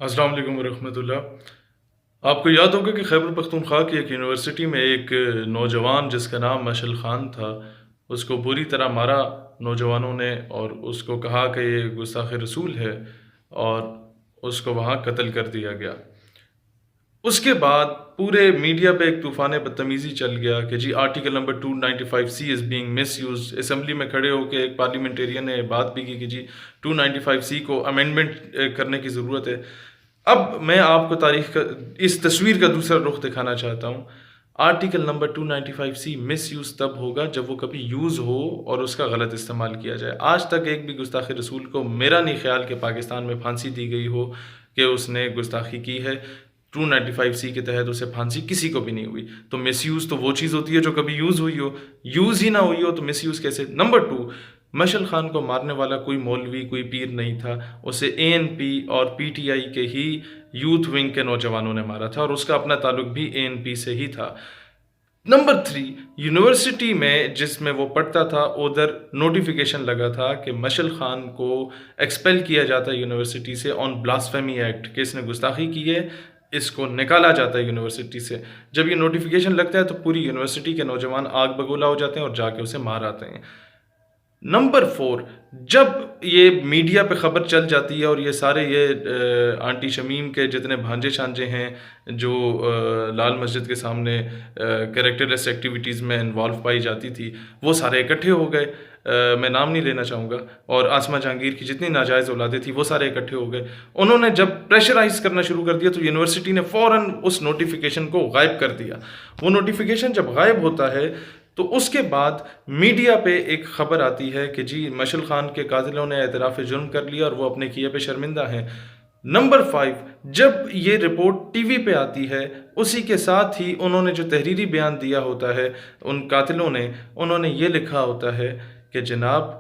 السلام علیکم ورحمۃ اللہ۔ آپ کو یاد ہوگا کہ خیبر پختونخوا کی ایک یونیورسٹی میں ایک نوجوان جس کا نام مشل خان تھا، اس کو بری طرح مارا نوجوانوں نے، اور اس کو کہا کہ یہ گستاخ رسول ہے، اور اس کو وہاں قتل کر دیا گیا۔ اس کے بعد پورے میڈیا پہ ایک طوفان بدتمیزی چل گیا کہ جی article number 295C is being misused. Assembly میں کھڑے ہو کے ایک پارلیمنٹیرین نے بات بھی کی کہ جی 295C کو امینڈمنٹ کرنے کی ضرورت ہے۔ اب میں آپ کو تاریخ کا اس تصویر کا دوسرا رخ دکھانا چاہتا ہوں۔ آرٹیکل نمبر 295C مس یوز تب ہوگا جب وہ کبھی یوز ہو اور اس کا غلط استعمال کیا جائے۔ آج تک ایک بھی گستاخ رسول کو میرا نہیں خیال کہ پاکستان میں پھانسی دی گئی ہو کہ اس نے گستاخی کی ہے۔ 295C کے تحت اسے پھانسی کسی کو بھی نہیں ہوئی۔ تو مس یوز تو وہ چیز ہوتی ہے جو کبھی یوز ہوئی ہو، یوز ہی نہ ہوئی ہو تو مس یوز کیسے؟ نمبر 2، مشل خان کو مارنے والا کوئی مولوی، کوئی پیر نہیں تھا، اسے ANP اور PTI کے ہی یوتھ ونگ کے نوجوانوں نے مارا تھا، اور اس کا اپنا تعلق بھی ANP سے ہی تھا۔ نمبر 3، یونیورسٹی میں جس میں وہ پڑھتا تھا ادھر نوٹیفیکیشن لگا تھا کہ مشل خان کو ایکسپیل کیا جاتا ہے یونیورسٹی سے آن بلاسفیمی ایکٹ، کہ اس نے گستاخی کی ہے، اس کو نکالا جاتا ہے یونیورسٹی سے۔ جب یہ نوٹیفیکیشن لگتا ہے تو پوری یونیورسٹی کے نوجوان آگ بگولا ہو جاتے ہیں اور جا کے اسے مار آتے ہیں۔ نمبر 4، جب یہ میڈیا پہ خبر چل جاتی ہے اور یہ سارے یہ آنٹی شمیم کے جتنے بھانجے شانجے ہیں جو لال مسجد کے سامنے کریکٹرلیس ایکٹیویٹیز میں انوالو پائی جاتی تھی، وہ سارے اکٹھے ہو گئے۔ میں نام نہیں لینا چاہوں گا، اور آسمہ جہانگیر کی جتنی ناجائز اولادیں تھیں وہ سارے اکٹھے ہو گئے۔ انہوں نے جب پریشرائز کرنا شروع کر دیا تو یونیورسٹی نے فوراً اس نوٹیفیکیشن کو غائب کر دیا۔ وہ نوٹیفیکیشن جب غائب ہوتا ہے تو اس کے بعد میڈیا پہ ایک خبر آتی ہے کہ جی مشل خان کے قاتلوں نے اعتراف جرم کر لیا اور وہ اپنے کیے پہ شرمندہ ہیں۔ نمبر 5، جب یہ رپورٹ ٹی وی پہ آتی ہے اسی کے ساتھ ہی انہوں نے جو تحریری بیان دیا ہوتا ہے ان قاتلوں نے، انہوں نے یہ لکھا ہوتا ہے کہ جناب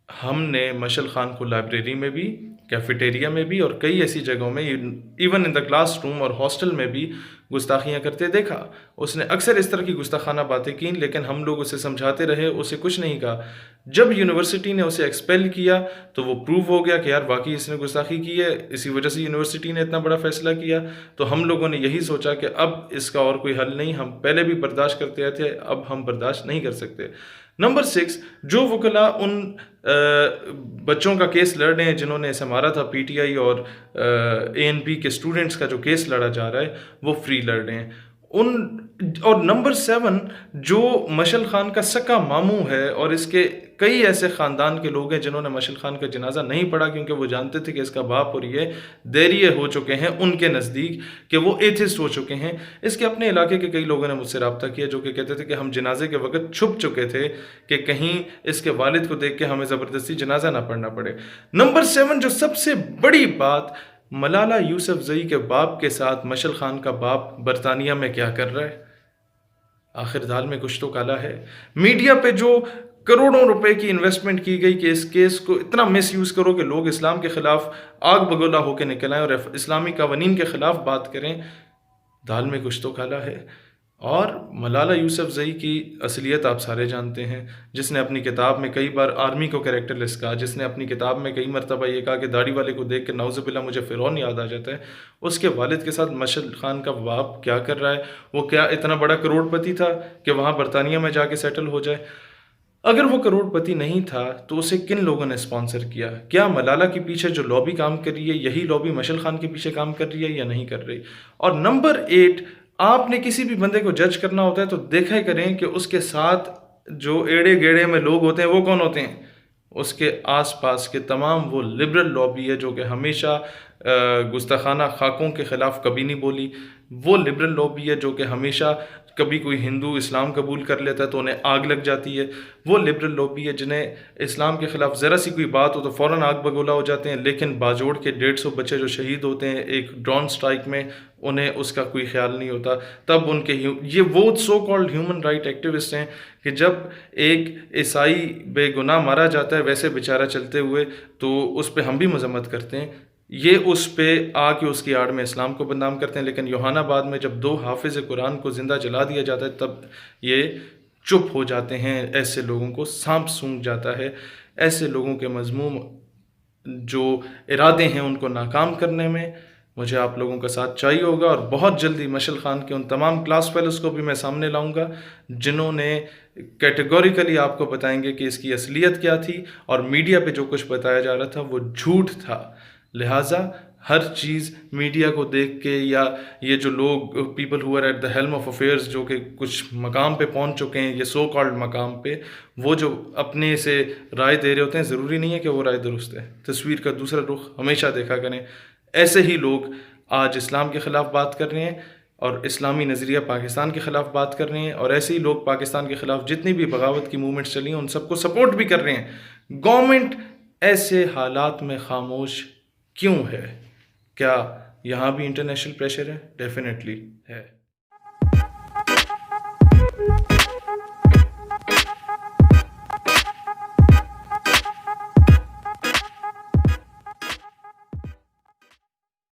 ہم نے مشل خان کو لائبریری میں بھی، کیفیٹیریا میں بھی، اور کئی ایسی جگہوں میں، even in the class room اور ہاسٹل میں بھی گستاخیاں کرتے دیکھا۔ اس نے اکثر اس طرح کی گستاخانہ باتیں کی، لیکن ہم لوگ اسے سمجھاتے رہے، اسے کچھ نہیں کہا۔ جب یونیورسٹی نے اسے ایکسپیل کیا تو وہ پروو ہو گیا کہ یار واقعی اس نے گستاخی کی ہے، اسی وجہ سے یونیورسٹی نے اتنا بڑا فیصلہ کیا۔ تو ہم لوگوں نے یہی سوچا کہ اب اس کا اور کوئی حل نہیں، ہم پہلے بھی برداشت کرتے آئے تھے، اب ہم برداشت نہیں کر سکتے۔ نمبر 6، جو وکلاء ان بچوں کا کیس لڑ رہے ہیں جنہوں نے اسے مارا تھا، PTI اور ANP کے اسٹوڈنٹس کا جو کیس لڑا جا رہا ہے، وہ فری لڑ رہے ہیں اور نمبر 7، جو مشل خان کا سکا ماموں ہے، اور اس کے کئی ایسے خاندان کے لوگ ہیں جنہوں نے مشل خان کا جنازہ نہیں پڑھا کیونکہ وہ جانتے تھے کہ اس کا باپ اور یہ دیریے ہو چکے ہیں ان کے نزدیک، کہ وہ ایتھسٹ ہو چکے ہیں۔ اس کے اپنے علاقے کے کئی لوگوں نے مجھ سے رابطہ کیا جو کہ کہتے تھے کہ ہم جنازے کے وقت چھپ چکے تھے کہ کہیں اس کے والد کو دیکھ کے ہمیں زبردستی جنازہ نہ پڑھنا پڑے۔ نمبر 7، جو سب سے بڑی بات، ملالہ یوسفزئی کے باپ کے ساتھ مشل خان کا باپ برطانیہ میں کیا کر رہا ہے؟ آخر دال میں کچھ تو کالا ہے۔ میڈیا پہ جو کروڑوں روپے کی انویسٹمنٹ کی گئی کہ اس کیس کو اتنا مس یوز کرو کہ لوگ اسلام کے خلاف آگ بگولا ہو کے نکل آئیں اور اسلامی قوانین کے خلاف بات کریں، دال میں کچھ تو کالا ہے۔ اور ملالہ یوسفزئی کی اصلیت آپ سارے جانتے ہیں، جس نے اپنی کتاب میں کئی بار آرمی کو کریکٹر لیس کہا، جس نے اپنی کتاب میں کئی مرتبہ یہ کہا کہ داڑھی والے کو دیکھ کے نعوذ باللہ مجھے فرعون یاد آ جاتا ہے۔ اس کے والد کے ساتھ مشل خان کا باپ کیا کر رہا ہے؟ وہ کیا اتنا بڑا کروڑ پتی تھا کہ وہاں برطانیہ میں جا کے سیٹل ہو جائے؟ اگر وہ کروڑ پتی نہیں تھا تو اسے کن لوگوں نے اسپانسر کیا؟ کیا ملالہ کے پیچھے جو لابی کام کر رہی ہے یہی لابی مشل خان کے پیچھے کام کر رہی ہے یا نہیں کر رہی؟ اور نمبر 8، آپ نے کسی بھی بندے کو جج کرنا ہوتا ہے تو دیکھا کریں کہ اس کے ساتھ جو ایڑے گیڑے میں لوگ ہوتے ہیں وہ کون ہوتے ہیں۔ اس کے آس پاس کے تمام وہ لبرل لابی ہے جو کہ ہمیشہ گستاخانہ خاکوں کے خلاف کبھی نہیں بولی، وہ لبرل لابی ہے جو کہ ہمیشہ کبھی کوئی ہندو اسلام قبول کر لیتا ہے تو انہیں آگ لگ جاتی ہے، وہ لبرل لابی ہے جنہیں اسلام کے خلاف ذرا سی کوئی بات ہو تو فوراً آگ بگولا ہو جاتے ہیں، لیکن باجوڑ کے 150 بچے جو شہید ہوتے ہیں ایک ڈرون سٹرائک میں انہیں اس کا کوئی خیال نہیں ہوتا۔ تب ان کے یہ وہ so called human right activist ہیں کہ جب ایک عیسائی بے گناہ مارا جاتا ہے ویسے بیچارہ چلتے ہوئے تو اس پہ ہم بھی مذمت کرتے ہیں، یہ اس پہ آ کے اس کی آڑ میں اسلام کو بدنام کرتے ہیں۔ لیکن یوحنا آباد میں جب 2 حافظ قرآن کو زندہ جلا دیا جاتا ہے تب یہ چپ ہو جاتے ہیں، ایسے لوگوں کو سانپ سونگھ جاتا ہے، ایسے لوگوں کے مذموم جو ارادے ہیں ان کو ناکام کرنے میں مجھے آپ لوگوں کا ساتھ چاہیے ہوگا، اور بہت جلدی مشعل خان کے ان تمام کلاس فیلوز کو بھی میں سامنے لاؤں گا جنہوں نے کیٹیگوریکلی آپ کو بتائیں گے کہ اس کی اصلیت کیا تھی، اور میڈیا پہ جو کچھ بتایا جا رہا تھا وہ جھوٹ تھا۔ لہٰذا ہر چیز میڈیا کو دیکھ کے، یا یہ جو لوگ people who are at the helm of affairs, جو کہ کچھ مقام پہ پہنچ چکے ہیں، یہ سو کالڈ مقام پہ، وہ جو اپنے سے رائے دے رہے ہوتے ہیں، ضروری نہیں ہے کہ وہ رائے درست ہے۔ تصویر کا دوسرا رخ ہمیشہ دیکھا کریں۔ ایسے ہی لوگ آج اسلام کے خلاف بات کر رہے ہیں اور اسلامی نظریہ پاکستان کے خلاف بات کر رہے ہیں، اور ایسے ہی لوگ پاکستان کے خلاف جتنی بھی بغاوت کی موومنٹس چلی ہیں ان سب کو سپورٹ بھی کر رہے ہیں۔ گورنمنٹ ایسے حالات میں خاموش کیوں ہے؟ کیا یہاں بھی انٹرنیشنل پریشر ہے؟ ڈیفینیٹلی ہے۔